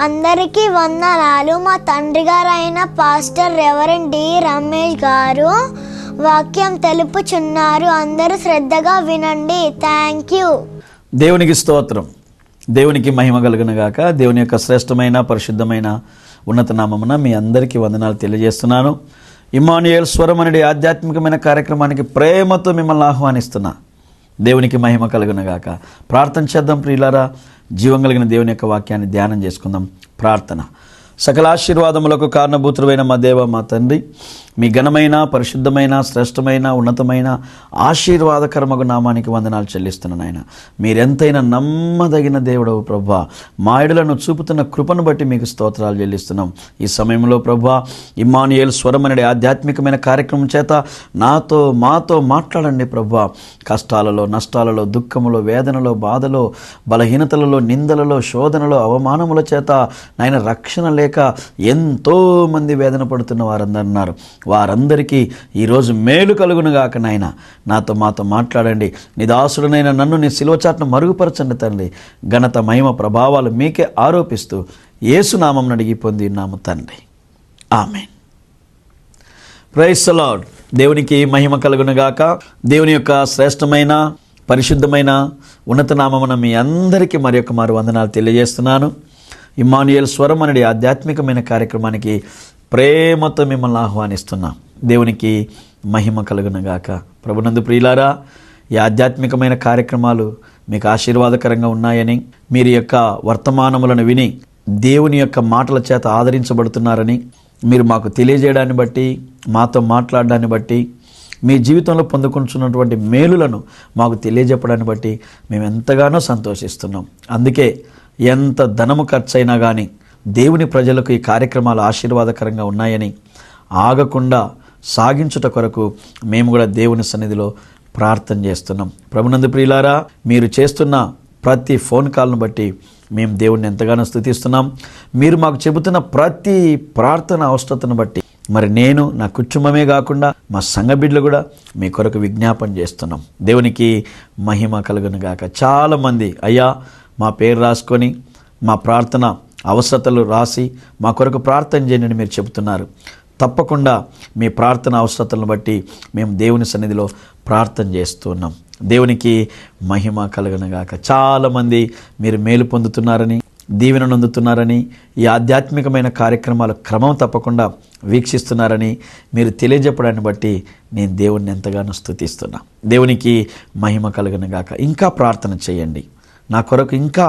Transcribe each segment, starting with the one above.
అందరికీ వందనాలు. మా తండ్రి గారు అయిన పాస్టర్ రెవరెండ్ డి రమేష్ గారు వాక్యం తెలుపుచున్నారు. అందరూ శ్రద్ధగా వినండి. Thank you. దేవునికి స్తోత్రం. దేవునికి మహిమ కలుగును గాక. దేవుని యొక్క శ్రేష్టమైన పరిశుద్ధమైన ఉన్నత నామమున మీ అందరికీ వందనాలు తెలియజేస్తున్నాను. ఇమ్మానుయేల్ స్వరం అనే ఆధ్యాత్మికమైన కార్యక్రమానికి ప్రేమతో మిమ్మల్ని ఆహ్వానిస్తున్నా. దేవునికి మహిమ కలుగును గాక. ప్రార్థన చేద్దాం ప్రియులారా. జీవం కలిగిన దేవుని యొక్క వాక్యాన్ని ధ్యానం చేసుకుందాం. ప్రార్థన. సకల ఆశీర్వాదములకు కారణభూతుడైన మా దేవ, మా తండ్రి, మీ ఘనమైన పరిశుద్ధమైన శ్రేష్టమైన ఉన్నతమైన ఆశీర్వాదకరమగు నామానికి వందనాలు చెల్లిస్తున్నాను. ఆయన మీరెంతైనా నమ్మదగిన దేవుడవు ప్రభువా. మా ఎడలను చూపుతున్న కృపను బట్టి మీకు స్తోత్రాలు చెల్లిస్తున్నాం. ఈ సమయంలో ప్రభువా, ఇమ్మానుయేల్ స్వరం అనే ఆధ్యాత్మికమైన కార్యక్రమం చేత మాతో మాట్లాడండి ప్రభువా. కష్టాలలో, నష్టాలలో, దుఃఖములో, వేదనలో, బాధలో, బలహీనతలలో, నిందలలో, శోధనలో, అవమానముల చేత నాయన రక్షణ లేక ఎంతోమంది వేదన పడుతున్న వారందరూ ఉన్నారు. వారందరికీ ఈరోజు మేలు కలుగునుగాక నాయన. మాతో మాట్లాడండి. నీ దాసుడనైన నన్ను నీ శిలువ చాటును మరుగుపరచండి తండ్రి. ఘనత మహిమ ప్రభావాలు మీకే ఆరోపిస్తూ యేసునామం అడిగి పొందినాము తండ్రి. ఆమేన్. Praise the Lord. దేవునికి మహిమ కలుగునుగాక. దేవుని యొక్క శ్రేష్టమైన పరిశుద్ధమైన ఉన్నత నామమున మీ అందరికీ మరి యొక్క మారు వందనాలు తెలియజేస్తున్నాను. ఇమ్మానుయేల్ స్వరం అనే ఆధ్యాత్మికమైన కార్యక్రమానికి ప్రేమతో మిమ్మల్ని ఆహ్వానిస్తున్నా. దేవునికి మహిమ కలుగునుగాక. ప్రభునందు ప్రియులారా, ఈ ఆధ్యాత్మికమైన కార్యక్రమాలు మీకు ఆశీర్వాదకరంగా ఉన్నాయని, మీరు యొక్క వర్తమానములను విని దేవుని యొక్క మాటల చేత ఆదరించబడుతున్నారని మీరు మాకు తెలియజేయడాన్ని బట్టి, మాతో మాట్లాడడాన్ని బట్టి, మీ జీవితంలో పొందుకుంటున్నటువంటి మేలులను మాకు తెలియజెప్పడాన్ని బట్టి మేము ఎంతగానో సంతోషిస్తున్నాం. అందుకే ఎంత ధనము ఖర్చైనా కానీ దేవుని ప్రజలకు ఈ కార్యక్రమాలు ఆశీర్వాదకరంగా ఉన్నాయని ఆగకుండా సాగించుట కొరకు మేము కూడా దేవుని సన్నిధిలో ప్రార్థన చేస్తున్నాం. ప్రభునందు ప్రియులారా, మీరు చేస్తున్న ప్రతి ఫోన్ కాల్ను బట్టి మేము దేవుణ్ణి ఎంతగానో స్తుతిస్తున్నాం. మీరు మాకు చెబుతున్న ప్రతి ప్రార్థన అవసరతను బట్టి మరి నేను, నా కుటుంబమే కాకుండా మా సంఘ బిడ్డలు కూడా మీ కొరకు విజ్ఞాపన చేస్తున్నాం. దేవునికి మహిమ కలుగును గాక. చాలామంది అయ్యా మా పేరు రాసుకొని మా ప్రార్థన అవసరతలు రాసి మా కొరకు ప్రార్థన చేయండి మీరు చెబుతున్నారు. తప్పకుండా మీ ప్రార్థన అవసరతలను బట్టి మేము దేవుని సన్నిధిలో ప్రార్థన చేస్తున్నాం. దేవునికి మహిమ కలుగును గాక. చాలామంది మీరు మేలు పొందుతున్నారని, దీవెన నొందుతున్నారని, ఈ ఆధ్యాత్మికమైన కార్యక్రమాలు క్రమం తప్పకుండా వీక్షిస్తున్నారని మీరు తెలియజెప్పడాన్ని బట్టి నేను దేవుణ్ణి ఎంతగానో స్తుతిస్తున్నా. దేవునికి మహిమ కలుగును గాక. ఇంకా ప్రార్థన చేయండి నా కొరకు. ఇంకా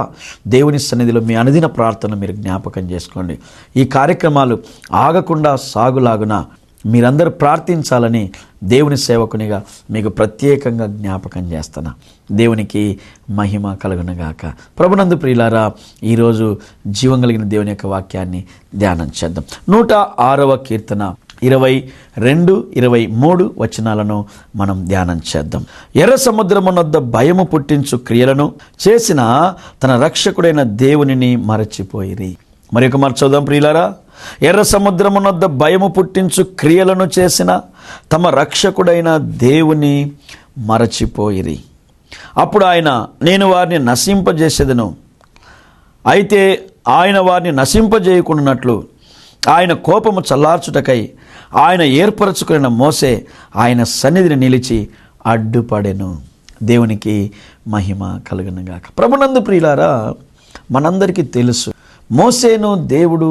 దేవుని సన్నిధిలో మీ అనుదిన ప్రార్థన మీరు జ్ఞాపకం చేసుకోండి. ఈ కార్యక్రమాలు ఆగకుండా సాగులాగున మీరందరూ ప్రార్థించాలని దేవుని సేవకునిగా మీకు ప్రత్యేకంగా జ్ఞాపకం చేస్తున్నా. దేవునికి మహిమ కలుగునుగాక. ప్రభునందు ప్రియులారా, ఈరోజు జీవం కలిగిన దేవుని యొక్క వాక్యాన్ని ధ్యానం చేద్దాం. 106వ కీర్తన 22, 23 వచనాలను మనం ధ్యానం చేద్దాం. ఎర్ర సముద్రమునొద్ద భయము పుట్టించు క్రియలను చేసిన తన రక్షకుడైన దేవునిని మరచిపోయిరి. మరి ఒక మాట చదువుదాం ప్రియులారా. ఎర్ర సముద్రమునొద్ద భయము పుట్టించు క్రియలను చేసిన తమ రక్షకుడైన దేవుని మరచిపోయిరి. అప్పుడు ఆయన, నేను వారిని నశింపజేసేదను. అయితే ఆయన వారిని నశింపజేయకున్నట్లు ఆయన కోపము చల్లార్చుటకై ఆయన ఏర్పరచుకున్న మోసే ఆయన సన్నిధిని నిలిచి అడ్డుపడెను. దేవునికి మహిమ కలుగునుగాక. ప్రభునందు ప్రియులారా, మనందరికీ తెలుసు మోసేను దేవుడు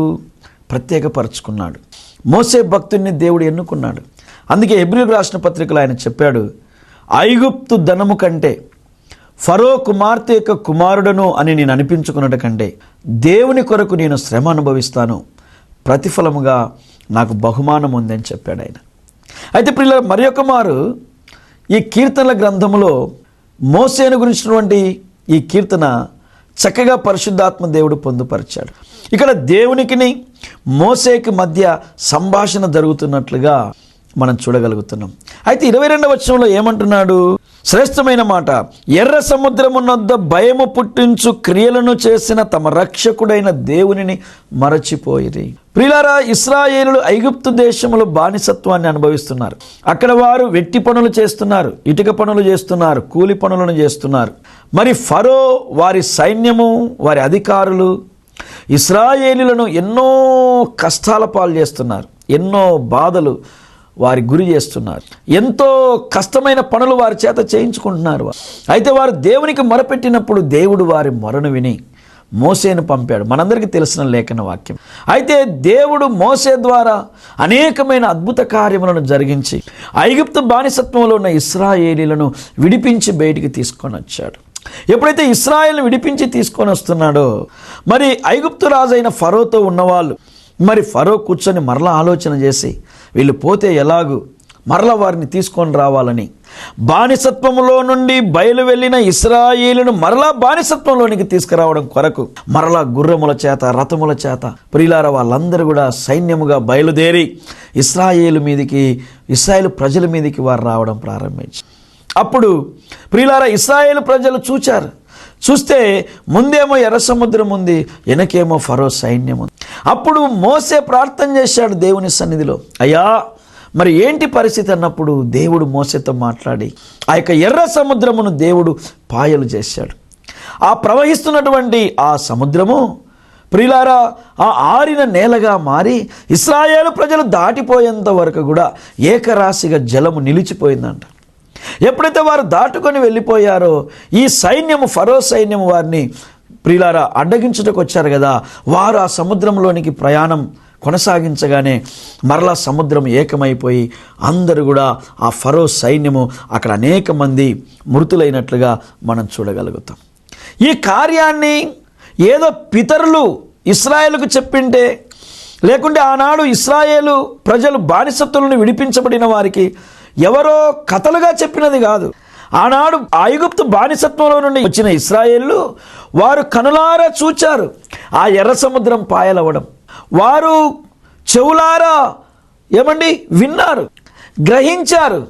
ప్రత్యేకపరచుకున్నాడు. మోసే భక్తుడిని దేవుడు ఎన్నుకున్నాడు. అందుకే హెబ్రీయులకు రాసిన పత్రికలో ఆయన చెప్పాడు, ఐగుప్తు ధనము కంటే ఫరో కుమార్తె యొక్క కుమారుడను అని నేను అనిపించుకున్నట్టు కంటే దేవుని కొరకు నేను శ్రమ అనుభవిస్తాను, ప్రతిఫలముగా నాకు బహుమానం ఉందని చెప్పాడు ఆయన. అయితే ప్రియులారా, మరి ఒక మారు ఈ కీర్తనల గ్రంథంలో మోసేను గురించినటువంటి ఈ కీర్తన చక్కగా పరిశుద్ధాత్మ దేవుడు పొందుపరిచాడు. ఇక్కడ దేవునికిని మోసేకి మధ్య సంభాషణ జరుగుతున్నట్లుగా మనం చూడగలుగుతున్నాం. అయితే 22వ వచనంలో ఏమంటున్నాడు? శ్రేష్టమైన మాట, ఎర్ర సముద్రమునొద్ద భయము పుట్టించు క్రియలను చేసిన తమ రక్షకుడైన దేవునిని మరచిపోయిరి. ప్రియులారా, ఇశ్రాయేలులు ఐగుప్తు దేశంలో బానిసత్వాన్ని అనుభవిస్తున్నారు. అక్కడ వారు వెట్టి పనులు చేస్తున్నారు, ఇటుక పనులు చేస్తున్నారు, కూలి పనులను చేస్తున్నారు. మరి ఫరో, వారి సైన్యము, వారి అధికారులు ఇశ్రాయేలీయులను ఎన్నో కష్టాల పాలు చేస్తున్నారు, ఎన్నో బాధలు వారి గురి చేస్తున్నారు, ఎంతో కష్టమైన పనులు వారి చేత చేయించుకుంటున్నారు. అయితే వారు దేవునికి మొరపెట్టినప్పుడు దేవుడు వారి మొరను విని మోసేను పంపాడు. మనందరికీ తెలిసిన లేఖన వాక్యం. అయితే దేవుడు మోసే ద్వారా అనేకమైన అద్భుత కార్యములను జరిగించి ఐగుప్తు బానిసత్వంలో ఉన్న ఇశ్రాయేలీలను విడిపించి బయటికి తీసుకొని వచ్చాడు. ఎప్పుడైతే ఇశ్రాయేల్ని విడిపించి తీసుకొని వస్తున్నాడో, మరి ఐగుప్తు రాజైన ఫరోతో ఉన్నవాళ్ళు, మరి ఫరో కూర్చొని మరలా ఆలోచన చేసి వీళ్ళు పోతే ఎలాగూ మరలా వారిని తీసుకొని రావాలని బానిసత్వంలో నుండి బయలు వెళ్ళిన ఇశ్రాయేలును మరలా బానిసత్వంలోనికి తీసుకురావడం కొరకు మరలా గుర్రముల చేత, రథముల చేత ప్రియులారా వాళ్ళందరూ కూడా సైన్యముగా బయలుదేరి ఇశ్రాయేలు మీదికి, ఇశ్రాయేలు ప్రజల మీదికి వారు రావడం ప్రారంభించారు. అప్పుడు ప్రియులారా ఇశ్రాయేలు ప్రజలు చూస్తే ముందేమో ఎర్ర సముద్రం ఉంది, వెనకేమో ఫరో సైన్యం ఉంది. అప్పుడు మోసే ప్రార్థన చేశాడు దేవుని సన్నిధిలో, అయ్యా మరి ఏంటి పరిస్థితి అన్నప్పుడు దేవుడు మోసేతో మాట్లాడి ఆ యొక్క ఎర్ర సముద్రమును దేవుడు పాయలు చేశాడు. ఆ ప్రవహిస్తున్నటువంటి ఆ సముద్రము ప్రియులారా ఆ ఆరిన నేలగా మారి ఇశ్రాయేలు ప్రజలు దాటిపోయేంత వరకు కూడా ఏకరాశిగా జలము నిలిచిపోయిందంట. ఎప్పుడైతే వారు దాటుకొని వెళ్ళిపోయారో ఈ సైన్యము, ఫరో సైన్యము వారిని ప్రియులారా అడ్డగించుటకు వచ్చారు కదా, వారు ఆ సముద్రంలోనికి ప్రయాణం కొనసాగించగానే మరలా సముద్రం ఏకమైపోయి అందరూ కూడా ఆ ఫరో సైన్యము అక్కడ అనేక మంది మృతులైనట్లుగా మనం చూడగలుగుతాం. ఈ కార్యాన్ని ఏదో పితరులు ఇశ్రాయేలుకు చెప్పింటే, లేకుంటే ఆనాడు ఇశ్రాయేలు ప్రజలు బానిసత్తులను విడిపించబడిన వారికి ఎవరో కథలుగా చెప్పినది కాదు. ఆనాడు ఐగుప్తు బానిసత్వంలో నుండి వచ్చిన ఇశ్రాయేలు వారు కనులారా చూచారు ఆ ఎర్ర సముద్రం పాయలవ్వడం. వారు చెవులారా విన్నారు, గ్రహించారు.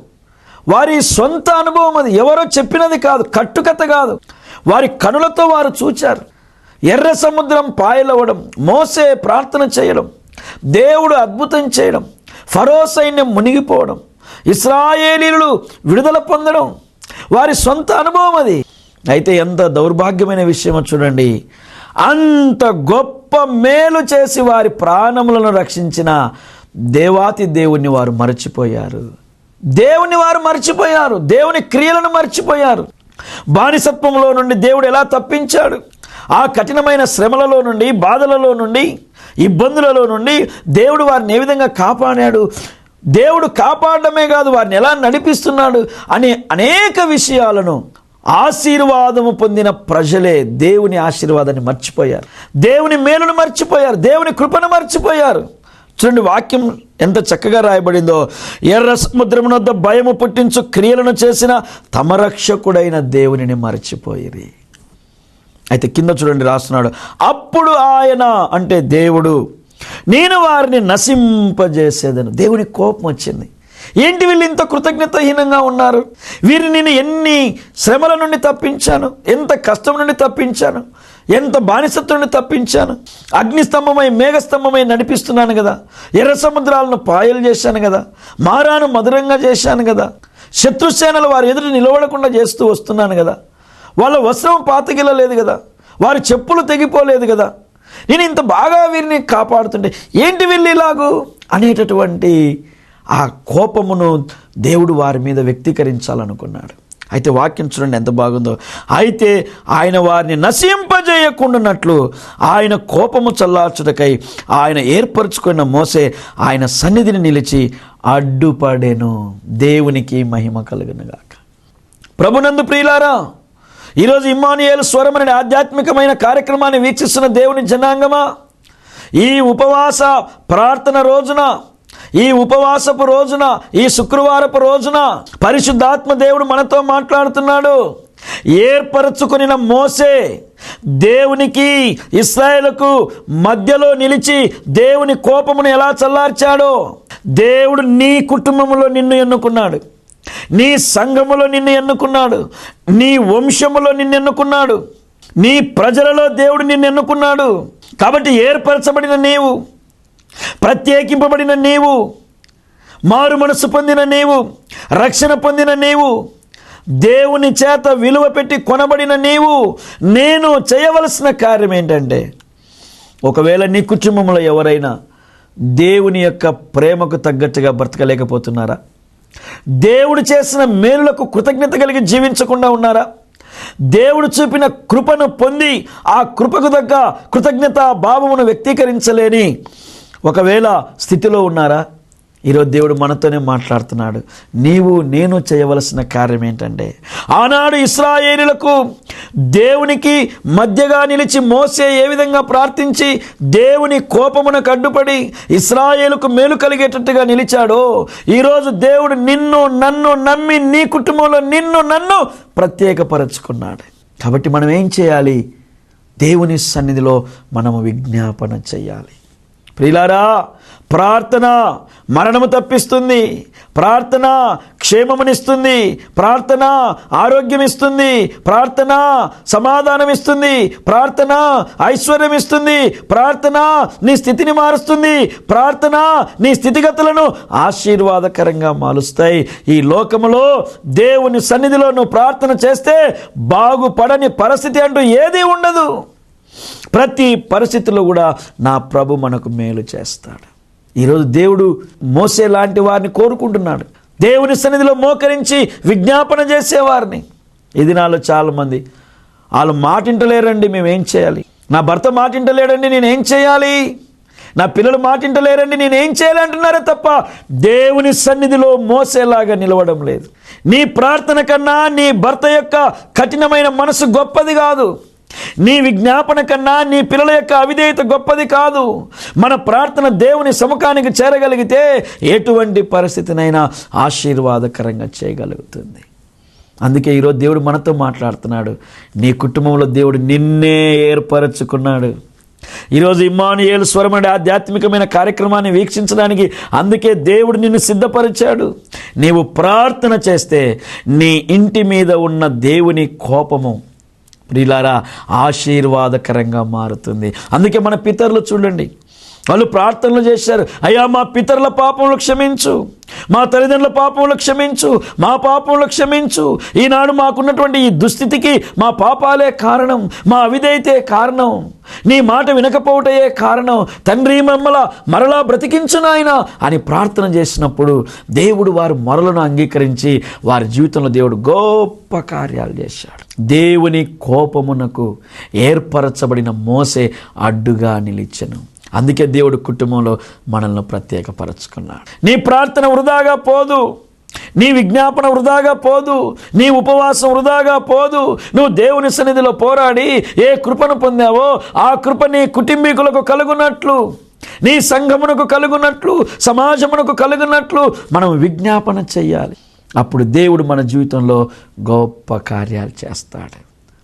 వారి సొంత అనుభవం అది, ఎవరో చెప్పినది కాదు, కట్టుకథ కాదు. వారి కనులతో వారు చూచారు ఎర్ర సముద్రం పాయలవ్వడం, మోసే ప్రార్థన చేయడం, దేవుడు అద్భుతం చేయడం, ఫరో సైన్యం మునిగిపోవడం, ఇశ్రాయేలీయులు విడుదల పొందడం వారి సొంత అనుభవం అది. అయితే ఎంత దౌర్భాగ్యమైన విషయమో చూడండి, అంత గొప్ప మేలు చేసి వారి ప్రాణములను రక్షించిన దేవాతి దేవుణ్ణి వారు మర్చిపోయారు. దేవుని క్రియలను మర్చిపోయారు. బానిసత్వంలో నుండి దేవుడు ఎలా తప్పించాడు, ఆ కఠినమైన శ్రమలలో నుండి, బాధలలో నుండి, ఇబ్బందులలో నుండి దేవుడు వారిని ఏ విధంగా కాపాడాడు, దేవుడు కాపాడమే కాదు వారిని ఎలా నడిపిస్తున్నాడు అనే అనేక విషయాలను ఆశీర్వాదము పొందిన ప్రజలే దేవుని ఆశీర్వాదాన్ని మర్చిపోయారు, దేవుని మేలును మర్చిపోయారు, దేవుని కృపను మర్చిపోయారు. చూడండి వాక్యం ఎంత చక్కగా రాయబడిందో, ఎర్ర సముద్రము వద్ద భయము పుట్టించు క్రియలను చేసిన తమ రక్షకుడైన దేవునిని మర్చిపోయిరి. అయితే కింద చూడండి రాస్తున్నాడు, అప్పుడు ఆయన అంటే దేవుడు, నేను వారిని నశింపజేసేదను. దేవుని కోపం వచ్చింది. ఏంటి వీళ్ళు ఇంత కృతజ్ఞతాహీనంగా ఉన్నారు, వీరిని నేను ఎన్ని శ్రమల నుండి తప్పించాను, ఎంత కష్టం నుండి తప్పించాను, ఎంత బానిసత్వం నుండి తప్పించాను, అగ్నిస్తంభమై మేఘస్తంభమై నడిపిస్తున్నాను కదా, ఎర్ర సముద్రాలను పాయలు చేశాను కదా, మారాను మధురంగా చేశాను కదా, శత్రుసేనలు వారి ఎదురు నిలబడకుండా చేస్తూ వస్తున్నాను కదా, వాళ్ళ వస్త్రం పాతగిల్లలేదు కదా, వారి చెప్పులు తెగిపోలేదు కదా, నేను ఇంత బాగా వీరిని కాపాడుతుంటే ఏంటి వీళ్ళు ఇలాగూ అనేటటువంటి ఆ కోపమును దేవుడు వారి మీద వ్యక్తీకరించాలనుకున్నాడు. అయితే వాక్యం చూడండి ఎంత బాగుందో, అయితే ఆయన వారిని నశింపజేయకుండానట్లు ఆయన కోపము చల్లార్చుటకై ఆయన ఏర్పరచుకున్న మోసే ఆయన సన్నిధిని నిలిచి అడ్డుపడెను. దేవునికి మహిమ కలుగునుగాక. ప్రభునందు ప్రియులారా, ఈరోజు ఇమ్మానుయేలు స్వరం అనే ఆధ్యాత్మికమైన కార్యక్రమాన్ని వీక్షిస్తున్న దేవుని జనాంగమా, ఈ ఉపవాస ప్రార్థన రోజున, ఈ ఉపవాసపు రోజున, ఈ శుక్రవారపు రోజున పరిశుద్ధాత్మ దేవుడు మనతో మాట్లాడుతున్నాడు. ఏర్పరచుకున్న మోసే దేవునికి, ఇశ్రాయేలుకు మధ్యలో నిలిచి దేవుని కోపమును ఎలా చల్లార్చాడో, దేవుడు నీ కుటుంబంలో నిన్ను ఎన్నుకున్నాడు, నీ సంఘములో నిన్ను ఎన్నుకున్నాడు, నీ వంశములో నిన్ను ఎన్నుకున్నాడు, నీ ప్రజలలో దేవుడు నిన్ను ఎన్నుకున్నాడు. కాబట్టి ఏర్పరచబడిన నీవు, ప్రత్యేకింపబడిన నీవు, మారు మనసు పొందిన నీవు, రక్షణ పొందిన నీవు, దేవుని చేత విలువ పెట్టి కొనబడిన నీవు, నేను చేయవలసిన కార్యం ఏంటంటే ఒకవేళ నీ కుటుంబంలో ఎవరైనా దేవుని యొక్క ప్రేమకు తగ్గట్టుగా బ్రతకలేకపోతున్నారా? దేవుడు చేసిన మేలులకు కృతజ్ఞత కలిగి జీవించకుండా ఉన్నారా? దేవుడు చూపిన కృపను పొంది ఆ కృపకు తగ్గ కృతజ్ఞత భావమును వ్యక్తీకరించలేని ఒకవేళ స్థితిలో ఉన్నారా? ఈరోజు దేవుడు మనతోనే మాట్లాడుతున్నాడు. నీవు నేను చేయవలసిన కార్యం ఏంటంటే, ఆనాడు ఇశ్రాయేలులకు దేవునికి మధ్యగా నిలిచి మోసే ఏ విధంగా ప్రార్థించి దేవుని కోపమునకు అడ్డుపడి ఇశ్రాయేలుకు మేలు కలిగేటట్టుగా నిలిచాడో, ఈరోజు దేవుడు నిన్ను నన్ను నమ్మి నీ కుటుంబంలో నిన్ను నన్ను ప్రత్యేకపరచుకున్నాడు. కాబట్టి మనం ఏం చేయాలి? దేవుని సన్నిధిలో మనము విజ్ఞాపన చేయాలి. ప్రియులారా, ప్రార్థన మరణము తప్పిస్తుంది, ప్రార్థన క్షేమమునిస్తుంది, ప్రార్థన ఆరోగ్యం ఇస్తుంది, ప్రార్థన సమాధానం ఇస్తుంది, ప్రార్థన ఐశ్వర్యం ఇస్తుంది, ప్రార్థన నీ స్థితిని మారుస్తుంది, ప్రార్థన నీ స్థితిగతులను ఆశీర్వాదకరంగా మారుస్తాయి. ఈ లోకములో దేవుని సన్నిధిలో నువ్వు ప్రార్థన చేస్తే బాగుపడని పరిస్థితి అంటూ ఏదీ ఉండదు. ప్రతి పరిస్థితుల్లో కూడా నా ప్రభు మనకు మేలు చేస్తాడు. ఈరోజు దేవుడు మోసే లాంటి వారిని కోరుకుంటున్నాడు, దేవుని సన్నిధిలో మోకరించి విజ్ఞాపన చేసేవారిని. ఈ దినాల్లో చాలామంది వాళ్ళు మాటింటలేరండి, మేమేం చేయాలి? నా భర్త మాటింటలేడండి, నేనేం చేయాలి? నా పిల్లలు మాటింటలేరండి, నేనేం చేయాలి అంటున్నారే తప్ప దేవుని సన్నిధిలో మోసేలాగా నిలవడం లేదు. నీ ప్రార్థన కన్నా నీ భర్త యొక్క కఠినమైన మనసు గొప్పది కాదు. నీ విజ్ఞాపన కన్నా నీ పిల్లల యొక్క అవిధేయత గొప్పది కాదు. మన ప్రార్థన దేవుని సముఖానికి చేరగలిగితే ఎటువంటి పరిస్థితినైనా ఆశీర్వాదకరంగా చేయగలుగుతుంది. అందుకే ఈరోజు దేవుడు మనతో మాట్లాడుతున్నాడు. నీ కుటుంబంలో దేవుడు నిన్నే ఏర్పరచుకున్నాడు. ఈరోజు ఇమ్మానుయేలు స్వరం అనే ఆధ్యాత్మికమైన కార్యక్రమాన్ని వీక్షించడానికి అందుకే దేవుడు నిన్ను సిద్ధపరిచాడు. నీవు ప్రార్థన చేస్తే నీ ఇంటి మీద ఉన్న దేవుని కోపము ప్రియులారా ఆశీర్వాదకరంగా మారుతుంది. అందుకే మన పితరులు చూడండి, వాళ్ళు ప్రార్థనలు చేశారు. అయ్యా మా పితరుల పాపములు క్షమించు, మా తల్లిదండ్రుల పాపములు క్షమించు, మా పాపములు క్షమించు. ఈనాడు మాకున్నటువంటి ఈ దుస్థితికి మా పాపాలే కారణం, మా అవిధేయతే కారణం, నీ మాట వినకపోవటయే కారణం. తండ్రి మరలా బ్రతికించు నాయనా అని ప్రార్థన చేసినప్పుడు దేవుడు వారి మొరలను అంగీకరించి వారి జీవితంలో దేవుడు గొప్ప కార్యాలు చేశాడు. దేవుని కోపమునకు ఏర్పరచబడిన మోసే అడ్డుగా నిలిచెను. అందుకే దేవుడు కుటుంబంలో మనల్ని ప్రత్యేకపరచుకున్నాడు. నీ ప్రార్థన వృధాగా పోదు, నీ విజ్ఞాపన వృధాగా పోదు, నీ ఉపవాసం వృధాగా పోదు. నువ్వు దేవుని సన్నిధిలో పోరాడి ఏ కృపను పొందావో ఆ కృప నీ కుటుంబీకులకు కలుగునట్లు, నీ సంఘమునకు కలుగునట్లు, సమాజమునకు కలుగునట్లు మనం విజ్ఞాపన చెయ్యాలి. అప్పుడు దేవుడు మన జీవితంలో గొప్ప కార్యాలు చేస్తాడు.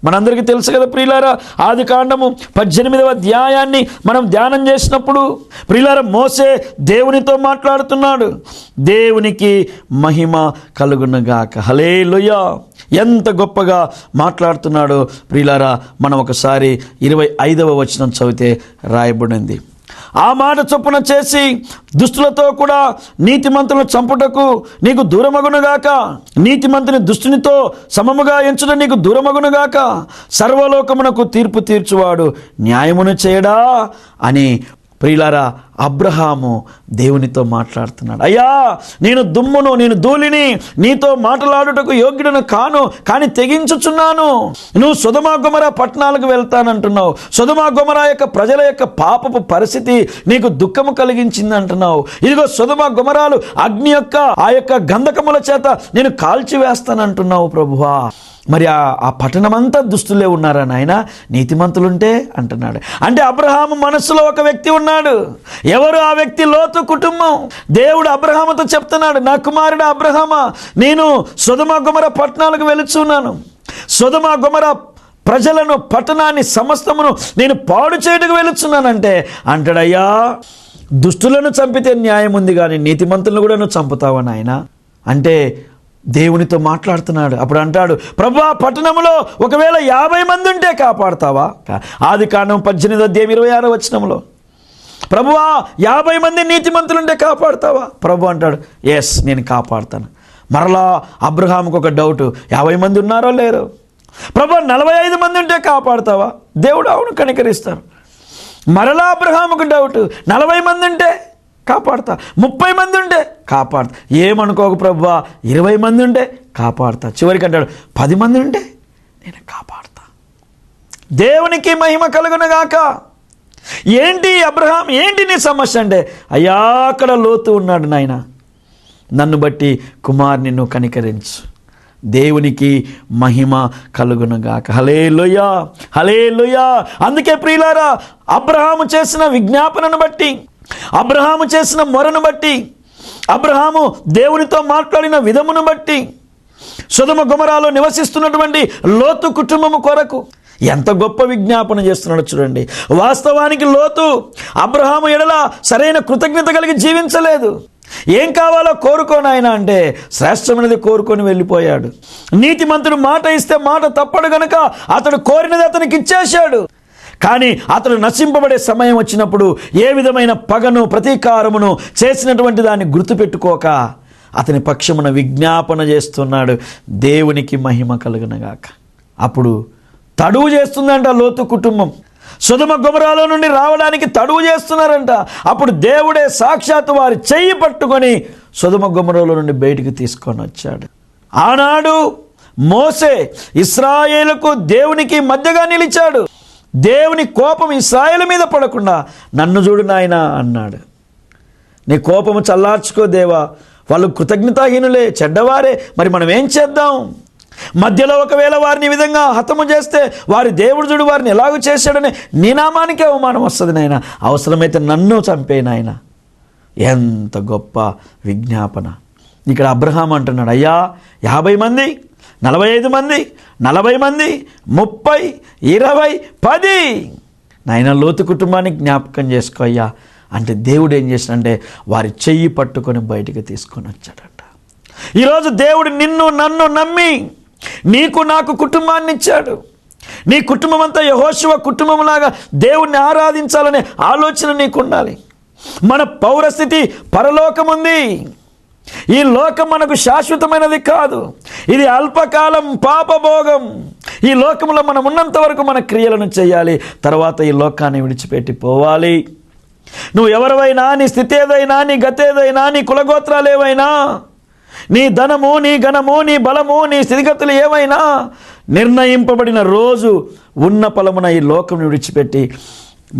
మనందరికీ తెలుసు కదా ప్రియులారా, ఆదికాండము 18వ అధ్యాయాన్ని మనం ధ్యానం చేసినప్పుడు ప్రియులారా మోసే దేవునితో మాట్లాడుతున్నాడు. దేవునికి మహిమ కలుగునుగాక. హల్లెలూయా. ఎంత గొప్పగా మాట్లాడుతున్నాడో ప్రియులారా, మనం ఒకసారి 25వ వచనం చదివితే రాయబడింది. ఆ మాట చొప్పున చేసి దుష్టులతో కూడా నీతిమంతులను చంపుటకు నీకు దూరమగునుగాక, నీతిమంతుని దుష్టునితో సమముగా ఎంచుట నీకు దూరమగునుగాక, సర్వలోకమునకు తీర్పు తీర్చువాడు న్యాయమును చేయడా అని ప్రియులారా అబ్రహాము దేవునితో మాట్లాడుతున్నాడు. అయ్యా నేను దుమ్మును, నేను ధూళిని, నీతో మాట్లాడుటకు యోగ్యుడను కాను, కానీ తెగించుచున్నాను. నువ్వు సొదొమ గొమొర్రా పట్టణాలకు వెళ్తానంటున్నావు. సొదొమ గొమొర్రా యొక్క ప్రజల యొక్క పాపపు పరిస్థితి నీకు దుఃఖము కలిగించింది అంటున్నావు. ఇదిగో సొదొమ గొమొర్రాలు అగ్ని యొక్క ఆ యొక్క గంధకముల చేత నేను కాల్చివేస్తానంటున్నావు ప్రభువా. మరి ఆ పట్టణమంతా దుస్తులే ఉన్నారా నాయన, నీతిమంతులుంటే అంటున్నాడు. అంటే అబ్రహాము మనస్సులో ఒక వ్యక్తి ఉన్నాడు. ఎవరు ఆ వ్యక్తి? లోతు కుటుంబం. దేవుడు అబ్రహాముతో చెప్తున్నాడు, నా కుమారుడు అబ్రహామా, నేను సొదొమ గొమొర్రా పట్టణాలకు వెళుచున్నాను. సొదొమ గొమొర్రా ప్రజలను, పట్టణాన్ని, సమస్తమును నేను పాడు చేయడానికి వెళుచున్నానంటే అంటాడయ్యా దుష్టులను చంపితే న్యాయం ఉంది, కానీ నీతిమంతులను కూడా నువ్వు చంపుతావా నాయన అంటే దేవునితో మాట్లాడుతున్నాడు. అప్పుడు అంటాడు, ప్రభువా పట్టణంలో ఒకవేళ 50 మంది ఉంటే కాపాడుతావా? ఆదికాండం 18వ అధ్యాయం 26వ వచనంలో ప్రభువా 50 మంది నీతిమంతులుంటే కాపాడుతావా? ప్రభు అంటాడు, ఎస్ నేను కాపాడుతాను. మరలా అబ్రహాముకు ఒక డౌట్, 50 మంది ఉన్నారో లేరో? ప్రభు 45 మంది ఉంటే కాపాడుతావా? దేవుడు అవును కనికరిస్తాను. మరలా అబ్రహాముకు డౌట్, 40 మంది ఉంటే కాపాడుతా, 30 మంది ఉంటే కాపాడుతా, ఏమనుకోకు ప్రభువా, 20 మంది ఉంటే కాపాడుతా, చివరికి అంటాడు 10 మంది ఉంటే నేను కాపాడుతా. దేవునికి మహిమ కలుగునుగాక. ఏంటి అబ్రహాం, ఏంటి నీ సమస్య అంటే, అయ్యా అక్కడ లోతు ఉన్నాడు నాయన, నన్ను బట్టి కుమారుని నువ్వు కనికరించు. దేవునికి మహిమ కలుగునుగాక. హల్లెలూయా, హల్లెలూయా. అందుకే ప్రియులారా, అబ్రహాము చేసిన విజ్ఞాపనను బట్టి, అబ్రహాము చేసిన మొరను బట్టి, అబ్రహాము దేవునితో మాట్లాడిన విధమును బట్టి, సొదొమ గొమొరాలో నివసిస్తున్నటువంటి లోతు కుటుంబము కొరకు ఎంత గొప్ప విజ్ఞాపన చేస్తున్నాడో చూడండి. వాస్తవానికి లోతు అబ్రహాము ఎడల సరైన కృతజ్ఞత కలిగి జీవించలేదు. ఏం కావాలో కోరుకోనాయన అంటే శ్రేష్టమైనది కోరుకొని వెళ్ళిపోయాడు. నీతిమంతుడు మాట ఇస్తే మాట తప్పడు గనుక అతడు కోరినది అతనికి ఇచ్చేశాడు. కానీ అతడు నశింపబడే సమయం వచ్చినప్పుడు ఏ విధమైన పగను ప్రతీకారమును చేసినటువంటి దాన్ని గుర్తుపెట్టుకోక అతని పక్షమున విజ్ఞాపన చేస్తున్నాడు. దేవునికి మహిమ కలుగునుగాక. అప్పుడు తడువు చేస్తుందంట లోతు కుటుంబం. సొదొమ గొమొరాలో నుండి రావడానికి తడువు చేస్తున్నారంట. అప్పుడు దేవుడే సాక్షాత్తు వారి చెయ్యి పట్టుకొని సొదొమ గొమొరాలో నుండి బయటికి తీసుకొని వచ్చాడు. ఆనాడు మోసే ఇశ్రాయేలుకు దేవునికి మధ్యగా నిలిచాడు. దేవుని కోపం ఇశ్రాయేలు మీద పడకుండా నన్ను చూడు నాయనా అన్నాడు. నీ కోపము చల్లార్చుకో దేవా, వాళ్ళు కృతజ్ఞతాహీనులే, చెడ్డవారే, మరి మనం ఏం చేద్దాం? మధ్యలో ఒకవేళ వారిని ఈ విధంగా హతము చేస్తే వారి దేవుడు చూడు వారిని ఎలాగూ చేశాడని నీ నామానికి అవమానం వస్తుంది నాయన, అవసరమైతే నన్ను చంపే నాయన. ఎంత గొప్ప విజ్ఞాపన. ఇక్కడ అబ్రహాం అంటున్నాడు, అయ్యా 50 మంది, 45 మంది, 40 మంది, 30, 20, 10 నాయన లోతు కుటుంబానికి జ్ఞాపకం చేసుకో అయ్యా అంటే దేవుడు ఏం చేశాడంటే వారి చెయ్యి పట్టుకొని బయటికి తీసుకొని వచ్చాడట. ఈరోజు దేవుడు నిన్ను నన్ను నమ్మి నీకు నాకు కుటుంబాన్ని ఇచ్చాడు. నీ కుటుంబం అంతా యెహోషువ కుటుంబంలాగా దేవుణ్ణి ఆరాధించాలనే ఆలోచన నీకు ఉండాలి. మన పౌరస్థితి పరలోకం ఉంది. ఈ లోకం మనకు శాశ్వతమైనది కాదు, ఇది అల్పకాలం పాపభోగం. ఈ లోకంలో మనం ఉన్నంత వరకు మన క్రియలను చేయాలి, తర్వాత ఈ లోకాన్ని విడిచిపెట్టి పోవాలి. నువ్వు ఎవరివైనా, నీ స్థితి ఏదైనా, నీ గతేదైనా, నీ కులగోత్రాలు ఏవైనా, నీ ధనము, నీ ఘనము, నీ బలము, నీ స్థితిగతులు ఏవైనా, నిర్ణయింపబడిన రోజు ఉన్న ఫలమున ఈ లోకం విడిచిపెట్టి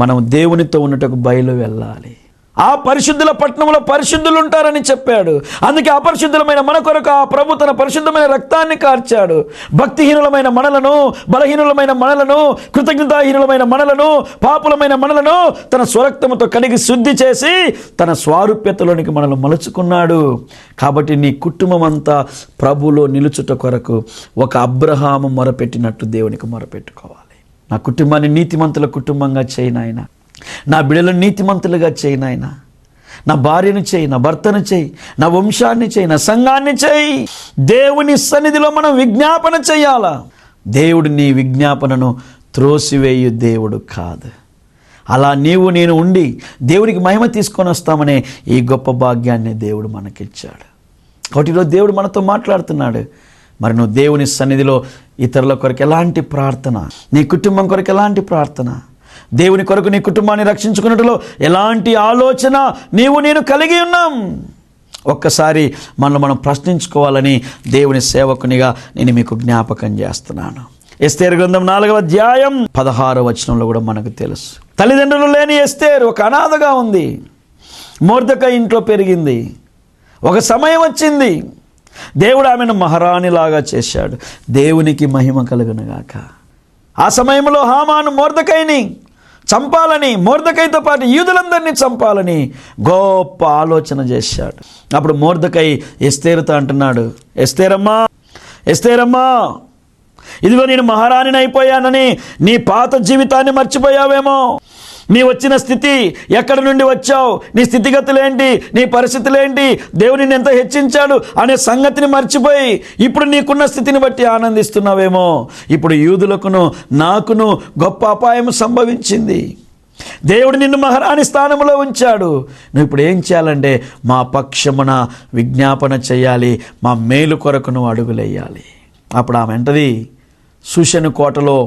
మనం దేవునితో ఉన్నటకు బయలు వెళ్ళాలి. ఆ పరిశుద్ధుల పట్టణంలో పరిశుద్ధులు ఉంటారని చెప్పాడు. అందుకే అపరిశుద్ధులమైన మన కొరకు ఆ ప్రభు తన పరిశుద్ధమైన రక్తాన్ని కార్చాడు. భక్తిహీనులమైన మనలను, బలహీనులమైన మనలను, కృతజ్ఞతాహీనులమైన మనలను, పాపులమైన మనలను తన స్వరక్తముతో కడిగి శుద్ధి చేసి తన స్వారూప్యతలోనికి మనల్ని మలుచుకున్నాడు. కాబట్టి నీ కుటుంబం అంతా ప్రభులో నిలుచుట కొరకు ఒక అబ్రహాము మొరపెట్టినట్టు దేవునికి మొరపెట్టుకోవాలి. నా కుటుంబాన్ని నీతిమంతుల కుటుంబంగా చేయి నాయన, నా బిడ్డలను నీతిమంతులుగా చేయి నాయన, నా భార్యను చేయి, నా భర్తను చేయి, నా వంశాన్ని చేయి, నా సంఘాన్ని చేయి. దేవుని సన్నిధిలో మనం విజ్ఞాపన చేయాలా. దేవుడు నీ విజ్ఞాపనను త్రోసివేయు దేవుడు కాదు. అలా నీవు నేను ఉండి దేవునికి మహిమ తీసుకొని వస్తామనే ఈ గొప్ప భాగ్యాన్ని దేవుడు మనకిచ్చాడు. ఒకటిలో దేవుడు మనతో మాట్లాడుతున్నాడు. మరి నువ్వు దేవుని సన్నిధిలో ఇతరుల కొరకు ఎలాంటి ప్రార్థన, నీ కుటుంబం కొరకు ఎలాంటి ప్రార్థన, దేవుని కొరకు నీ కుటుంబాన్ని రక్షించుకున్నట్టులో ఎలాంటి ఆలోచన నీవు నేను కలిగి ఉన్నాం? ఒక్కసారి మనం ప్రశ్నించుకోవాలని దేవుని సేవకునిగా నేను మీకు జ్ఞాపకం చేస్తున్నాను. ఎస్తేరు గ్రంథం 4వ అధ్యాయం 16వ వచనంలో కూడా మనకు తెలుసు, తల్లిదండ్రులు లేని ఎస్తేరు ఒక అనాథగా ఉంది. మొర్దెకై ఇంట్లో పెరిగింది. ఒక సమయం వచ్చింది, దేవుడు ఆమెను మహారాణిలాగా చేశాడు. దేవునికి మహిమ కలుగునుగాక. ఆ సమయంలో హామాను మొర్దెకైని చంపాలని, మొర్దెకైతో పాటు యూదులందరినీ చంపాలని గొప్ప ఆలోచన చేశాడు. అప్పుడు మొర్దెకై ఎస్తేరుతో అంటున్నాడు, ఎస్తేరమ్మా, ఎస్తేరమ్మా, ఇదిగో నేను మహారాణిని అయిపోయానని నీ పాత జీవితాన్ని మర్చిపోయావేమో. నీ వచ్చిన స్థితి, ఎక్కడి నుండి వచ్చావు, నీ స్థితిగతులేంటి, నీ పరిస్థితులేంటి, దేవుడు నిన్ను ఎంత హెచ్చించాడు అనే సంగతిని మర్చిపోయి ఇప్పుడు నీకున్న స్థితిని బట్టి ఆనందిస్తున్నావేమో. ఇప్పుడు యూదులకును నాకును గొప్ప అపాయం సంభవించింది. దేవుడు నిన్ను మహారాణి స్థానంలో ఉంచాడు. నువ్వు ఇప్పుడు ఏం చేయాలంటే మా పక్షమున విజ్ఞాపన చేయాలి, మా మేలు కొరకు నువ్వు అడుగులేయాలి. అప్పుడు ఆమె అంటది, షూషను కోటలో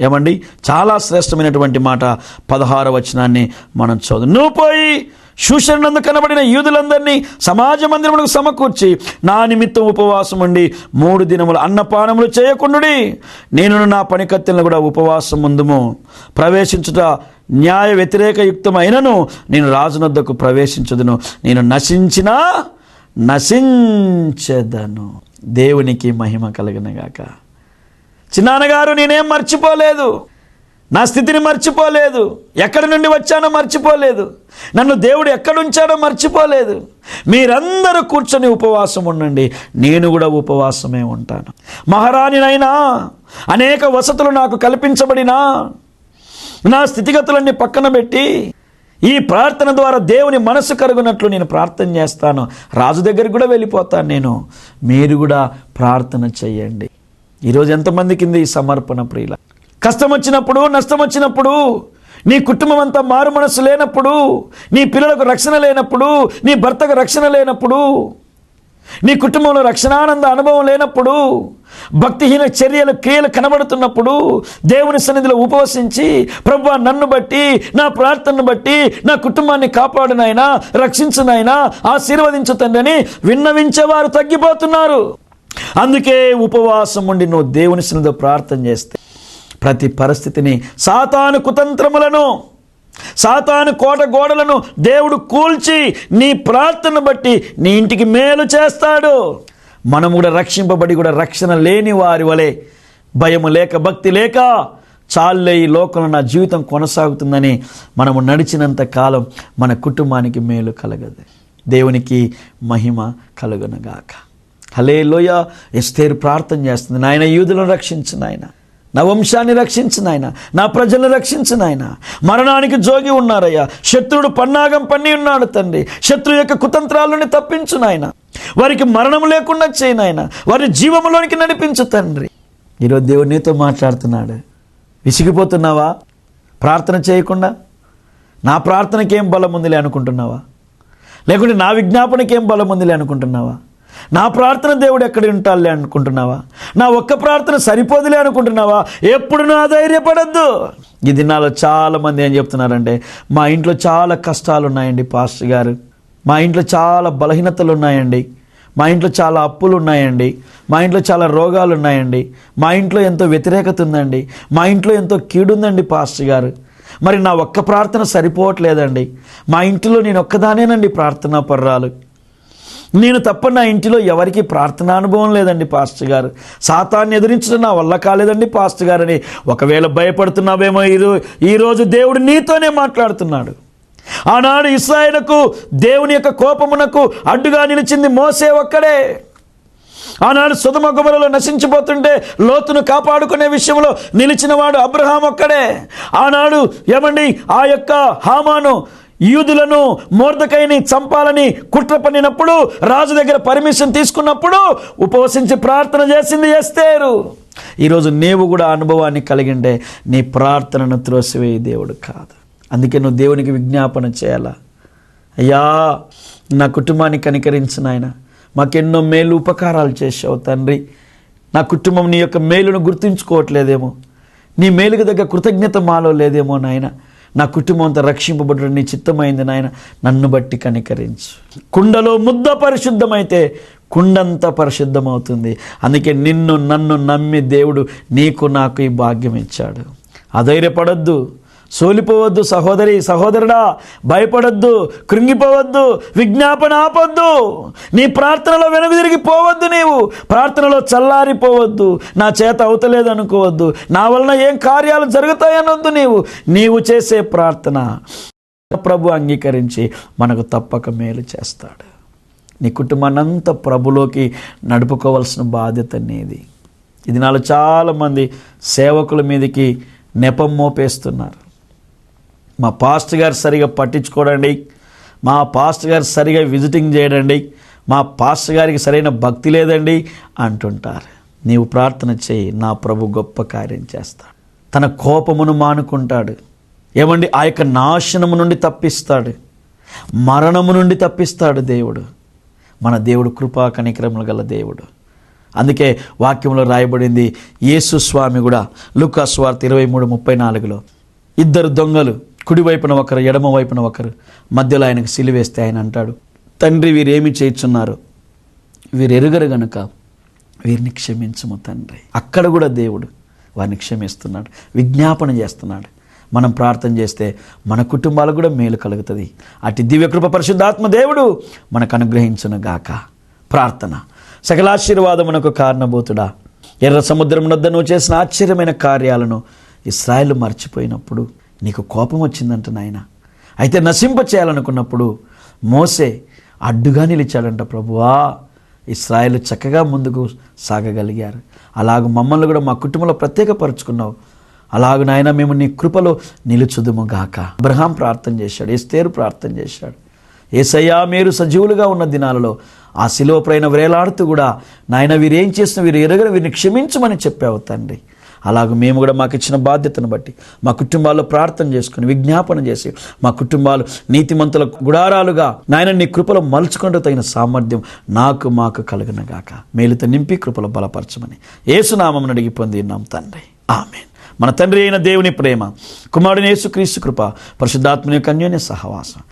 ఏమండి, చాలా శ్రేష్టమైనటువంటి మాట 16వ వచనాన్ని మనం చదువు. నువ్వు పోయి శూషణందు కనబడిన యూదులందరినీ సమాజ మందిరములకు సమకూర్చి నా నిమిత్తం ఉపవాసం ఉండి 3 దినములు అన్నపానములు చేయకుండుడి. నేను నా పనికత్తెలను కూడా ఉపవాసం ముందుము. ప్రవేశించుట న్యాయ వ్యతిరేక యుక్తమైనను నేను రాజునొద్దకు ప్రవేశించుదును. నేను నశించెదను. దేవునికి మహిమ కలుగునుగాక. చిన్నాన్నగారు, నేనేం మర్చిపోలేదు. నా స్థితిని మర్చిపోలేదు. ఎక్కడి నుండి వచ్చానో మర్చిపోలేదు. నన్ను దేవుడు ఎక్కడుంచాడో మర్చిపోలేదు. మీరందరూ కూర్చొని ఉపవాసం ఉండండి, నేను కూడా ఉపవాసమే ఉంటాను. మహారాణినైనా, అనేక వసతులు నాకు కల్పించబడినా, నా స్థితిగతులన్నీ పక్కన పెట్టి ఈ ప్రార్థన ద్వారా దేవుని మనసు కరుగునట్లు నేను ప్రార్థన చేస్తాను. రాజు దగ్గరికి కూడా వెళ్ళిపోతాను. మీరు కూడా ప్రార్థన చేయండి. ఈరోజు ఎంతమందికి ఈ సమర్పణ ప్రియుల? కష్టం వచ్చినప్పుడు, నష్టం వచ్చినప్పుడు, నీ కుటుంబం అంతా మారు మనసు లేనప్పుడు, నీ పిల్లలకు రక్షణ లేనప్పుడు, నీ భర్తకు రక్షణ లేనప్పుడు, నీ కుటుంబంలో రక్షణానంద అనుభవం లేనప్పుడు, భక్తిహీన చర్యలు క్రియలు కనబడుతున్నప్పుడు దేవుని సన్నిధిలో ఉపవసించి, ప్రభువా నన్ను బట్టి, నా ప్రార్థనను బట్టి నా కుటుంబాన్ని కాపాడు నాయనా, రక్షించు నాయనా, ఆశీర్వదించు తండ్రి అని విన్నవించేవారు తగ్గిపోతున్నారు. అందుకే ఉపవాసం ఉండి నువ్వు దేవుని సన్నిధిలో ప్రార్థన చేస్తే ప్రతి పరిస్థితిని, సాతాను కుతంత్రములను, సాతాను కోట గోడలను దేవుడు కూల్చి నీ ప్రార్థన బట్టి నీ ఇంటికి మేలు చేస్తాడు. మనం కూడా రక్షింపబడి కూడా రక్షణ లేని వారి వలె, భయము లేక భక్తి లేక చాలే ఈ లోకంలో నా జీవితం కొనసాగుతుందని మనము నడిచినంత కాలం మన కుటుంబానికి మేలు కలగదు. దేవునికి మహిమ కలుగునుగాక. హల్లెలూయా. ఎస్తేరు ప్రార్థన చేస్తుంది, నాయన యూదులను రక్షించు నాయన, నా వంశాన్ని రక్షించు నాయన, నా ప్రజలను రక్షించు నాయన. మరణానికి జోగి ఉన్నారయ్యా, శత్రుడు పన్నాగం పన్ని ఉన్నాడు తండ్రి. శత్రు యొక్క కుతంత్రాలని తప్పించు నాయన, వారికి మరణం లేకుండా చేయి నాయన, వారి జీవములోనికి నడిపించు తండ్రి. ఈరోజు దేవుడు నీతో మాట్లాడుతున్నాడు. విసిగిపోతున్నావా ప్రార్థన చేయకుండా? నా ప్రార్థనకి ఏం బలం ఉందిలే అనుకుంటున్నావా? లేకుంటే నా విజ్ఞాపనకి ఏం బలం ఉందిలే అనుకుంటున్నావా? నా ప్రార్థన దేవుడు ఎక్కడ ఉంటాలే అనుకుంటున్నావా? నా ఒక్క ప్రార్థన సరిపోదులే అనుకుంటున్నావా? ఎప్పుడు నా ధైర్యపడద్దు. ఈ దినాల్లో చాలామంది ఏం చెప్తున్నారంటే, మా ఇంట్లో చాలా కష్టాలు ఉన్నాయండి పాస్టర్ గారు, మా ఇంట్లో చాలా బలహీనతలు ఉన్నాయండి, మా ఇంట్లో చాలా అప్పులు ఉన్నాయండి, మా ఇంట్లో చాలా రోగాలు ఉన్నాయండి, మా ఇంట్లో ఎంతో వ్యతిరేకత ఉందండి, మా ఇంట్లో ఎంతో కీడుందండి పాస్టర్ గారు. మరి నా ఒక్క ప్రార్థన సరిపోవట్లేదండి. మా ఇంటిలో నేను ఒక్కదానేనండి ప్రార్థనా పర్రాలు. నేను తప్ప నా ఇంటిలో ఎవరికి ప్రార్థనా అనుభవం లేదండి పాస్టర్ గారు. సాతాన్ని ఎదిరించడం నా వల్ల కాలేదండి పాస్టర్ గారు అని ఒకవేళ భయపడుతున్నావేమో, ఈరోజు దేవుడు నీతోనే మాట్లాడుతున్నాడు. ఆనాడు ఇశ్రాయేలుకు దేవుని యొక్క కోపమునకు అడ్డుగా నిలిచింది మోసే ఒక్కడే. ఆనాడు సొదొమ గొమొర్రాలో నశించిపోతుంటే లోతును కాపాడుకునే విషయంలో నిలిచినవాడు అబ్రహాం ఒక్కడే. ఆనాడు ఏమండి, ఆ యొక్క హామాను యూదులను, మొర్దెకైని చంపాలని కుట్ర పన్నినప్పుడు, రాజు దగ్గర పర్మిషన్ తీసుకున్నప్పుడు ఉపవసించి ప్రార్థన చేసింది ఎస్తేరు. ఈరోజు నీవు కూడా అనుభవాన్ని కలిగిండే నీ ప్రార్థనను త్రోసివేయి దేవుడు కాదు. అందుకే నువ్వు దేవునికి విజ్ఞాపన చేయాలా, అయ్యా నా కుటుంబాన్ని కనికరించు నాయన, మాకెన్నో మేలు ఉపకారాలు చేసావు తండ్రి. నా కుటుంబం నీ యొక్క మేలును గుర్తుంచుకోవట్లేదేమో, నీ మేలుకు దగ్గర కృతజ్ఞత మాలో లేదేమో నాయన. నా కుటుంబం అంతా రక్షింపబడడం నీ చిత్తమైంది నాయన, నన్ను బట్టి కనికరించు. కుండలో ముద్ద పరిశుద్ధమైతే కుండంతా పరిశుద్ధమవుతుంది. అందుకే నిన్ను నన్ను నమ్మి దేవుడు నీకు నాకు ఈ భాగ్యం ఇచ్చాడు. అధైర్యపడొద్దు, సోలిపోవద్దు సహోదరి సహోదరుడా, భయపడొద్దు, కృంగిపోవద్దు, విజ్ఞాపన ఆపొద్దు, నీ ప్రార్థనలో వెనుదిరిగిపోవద్దు, నీవు ప్రార్థనలో చల్లారిపోవద్దు, నా చేత అవుతలేదు అనుకోవద్దు, నా వలన ఏం కార్యాలు జరుగుతాయనొద్దు. నీవు చేసే ప్రార్థన ప్రభు అంగీకరించి మనకు తప్పక మేలు చేస్తాడు. నీ కుటుంబాన్ని అంతా ప్రభులోకి నడుపుకోవాల్సిన బాధ్యత నీది. ఈ దినాలు చాలామంది సేవకుల మీదకి నెపం మోపేస్తున్నారు. మా పాస్టర్ గారు సరిగా పట్టించుకోడండి, మా పాస్టర్ గారు సరిగా విజిటింగ్ చేయడండి, మా పాస్టర్ గారికి సరైన భక్తి లేదండి అంటుంటారు. నీవు ప్రార్థన చేయి, నా ప్రభు గొప్ప కార్యం చేస్తాడు. తన కోపమును మానుకుంటాడు. ఏమండి, ఆ యొక్క నాశనము నుండి తప్పిస్తాడు, మరణము నుండి తప్పిస్తాడు దేవుడు. మన దేవుడు కృపా కనికరములు గల దేవుడు. అందుకే వాక్యంలో రాయబడింది, యేసు స్వామి కూడా లూకా సువార్త 23:34లో ఇద్దరు దొంగలు, కుడివైపున ఒకరు ఎడమ వైపున ఒకరు, మధ్యలో ఆయనకు సిలువేస్తే ఆయన అంటాడు, తండ్రి వీరేమి చేయుచున్నారు, వీరు ఎరుగరు గనుక వీరిని క్షమించుము తండ్రి. అక్కడ కూడా దేవుడు వారిని క్షమిస్తున్నాడు, విజ్ఞాపన చేస్తున్నాడు. మనం ప్రార్థన చేస్తే మన కుటుంబాలకు కూడా మేలు కలుగుతుంది. అటు దివ్యకృప పరిశుద్ధాత్మ దేవుడు మనకు అనుగ్రహించును గాక. ప్రార్థన. సకలాశీర్వాదమునకు కారణభూతుడా, ఎర్ర సముద్రం వద్ద నువ్వు చేసిన ఆశ్చర్యమైన కార్యాలను ఇశ్రాయేలు మర్చిపోయినప్పుడు నీకు కోపం వచ్చిందంట నాయన. అయితే నశింప చేయాలనుకున్నప్పుడు మోసే అడ్డుగా నిలిచాడంట. ప్రభువా, ఇశ్రాయేలు చక్కగా ముందుకు సాగగలిగారు. అలాగ మమ్మల్ని కూడా మా కుటుంబంలో ప్రత్యేకపరుచుకున్నావు. అలాగ నాయన మేము నీ కృపలో నిలుచుదుము గాక. అబ్రహాం ప్రార్థన చేశాడు, ఎస్తేరు ప్రార్థన చేశాడు. యేసయ్యా, మీరు సజీవులుగా ఉన్న దినాలలో ఆ శిలువ పైన వేలాడుతూ కూడా నాయన వీరేం చేసిన వీరు ఎరగరు, వీరిని క్షమించమని చెప్పావు తండ్రి. అలాగ మేము కూడా మాకు ఇచ్చిన బాధ్యతను బట్టి మా కుటుంబాల్లో ప్రార్థన చేసుకుని విజ్ఞాపన చేసి మా కుటుంబాలు నీతిమంతుల గుడారాలుగా నాయన నీ కృపలో మలుచుకుంటూ తగిన సామర్థ్యం మాకు కలుగునగాక. మేలుతో నింపి కృపలో బలపరచమని యేసునామమున అడిగి పొందినాం తండ్రి, ఆమేన్. మన తండ్రి అయిన దేవుని ప్రేమ, కుమారుని యేసుక్రీస్తు కృప, పరిశుద్ధాత్మని యొక్క అన్యోన్య సహవాసం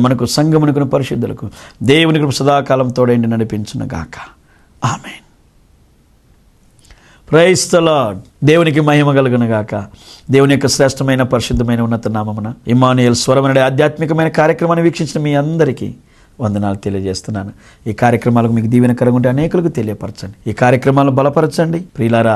మనకు సంఘమునకు పరిశుద్ధులకు దేవుని కృప సదాకాలం తోడైండి నడిపించునుగాక. ఆమేన్. Praise the Lord. దేవునికి మహిమ కలుగునుగాక. దేవుని యొక్క శ్రేష్టమైన పరిశుద్ధమైన ఉన్నత నామమున ఇమ్మానుయేల్ స్వరం అనే ఆధ్యాత్మికమైన కార్యక్రమాన్ని వీక్షించిన మీ అందరికీ వందనాలు తెలియజేస్తున్నాను. ఈ కార్యక్రమాలకు మీకు దీవెనకరంగా ఉంటే అనేకులకు తెలియపరచండి. ఈ కార్యక్రమాలను బలపరచండి. ప్రియులారా,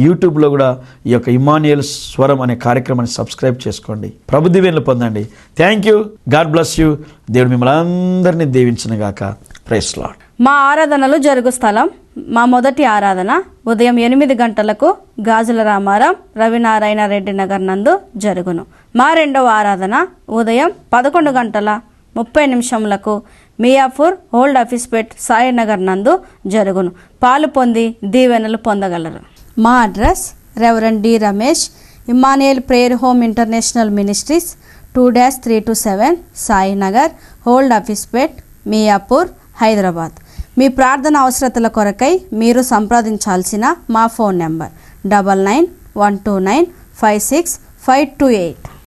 యూట్యూబ్లో కూడా ఈ యొక్క ఇమ్మానుయేల్ స్వరం అనే కార్యక్రమాన్ని సబ్స్క్రైబ్ చేసుకోండి. ప్రభు దీవెనలు పొందండి. Thank you. God bless you. దేవుడు మిమ్మల్ని అందరినీ దీవించునుగాక. Praise the Lord. మా ఆరాధనలు జరుగు స్థలం. మా మొదటి ఆరాధన ఉదయం 8 గంటలకు గాజుల రామారం రవినారాయణ రెడ్డి నగర్ నందు జరుగును. మా రెండవ ఆరాధన ఉదయం 11:30 మియాపూర్ ఓల్డ్ ఆఫీస్పేట్ సాయినగర్ నందు జరుగును. పాలు పొంది దీవెనలు పొందగలరు. మా address reverend D Ramesh, Emmanuel prayer home international ministries, 2-327 Sainagar, old Officepet, Miyapur, Hyderabad. మీ ప్రార్థన అవసరతల కొరకై మీరు సంప్రదించాల్సిన మా ఫోన్ నెంబర్ 9912956528.